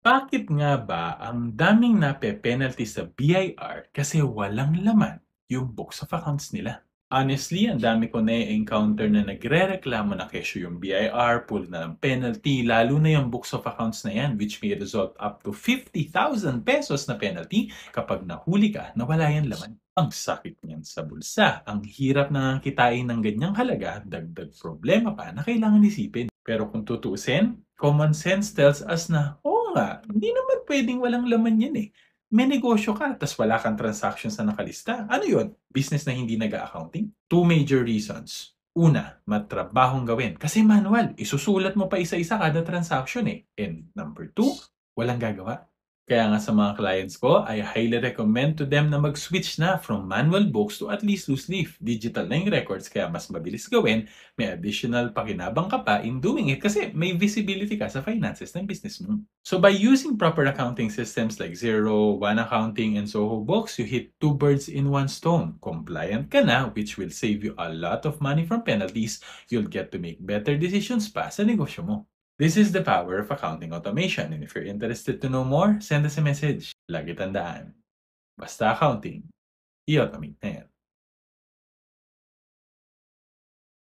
Bakit nga ba ang daming nape-penalty sa BIR kasi walang laman yung books of accounts nila? Honestly, ang dami ko na-encounter na nagrereklamo na kesyo yung BIR, pull na ng penalty, lalo na yung books of accounts na yan, which may result up to 50,000 pesos na penalty kapag nahuli ka na wala yan laman. Ang sakit niyan sa bulsa. Ang hirap na kitain ng ganyang halaga, dagdag problema pa na kailangan isipin. Pero kung tutuusin, common sense tells us na, oo nga, hindi naman pwedeng walang laman yan eh. May negosyo ka, tas wala kang transactions na nakalista. Ano yun? Business na hindi nag-accounting? Two major reasons. Una, matrabahong gawin. Kasi manual, isusulat mo pa isa-isa kada transaction eh. And number two, walang gagawa. Kaya nga sa mga clients ko, I highly recommend to them na mag-switch na from manual books to at least loose leaf. Digital na yung records kaya mas mabilis gawin, may additional pakinabang ka pa in doing it kasi may visibility ka sa finances ng business mo. So by using proper accounting systems like Xero, One Accounting, and Soho Books, you hit two birds in one stone. Compliant ka na, which will save you a lot of money from penalties. You'll get to make better decisions pa sa negosyo mo. This is the power of accounting automation, and if you're interested to know more, send us a message. Lagi tandaan, basta accounting, i-automate na yan.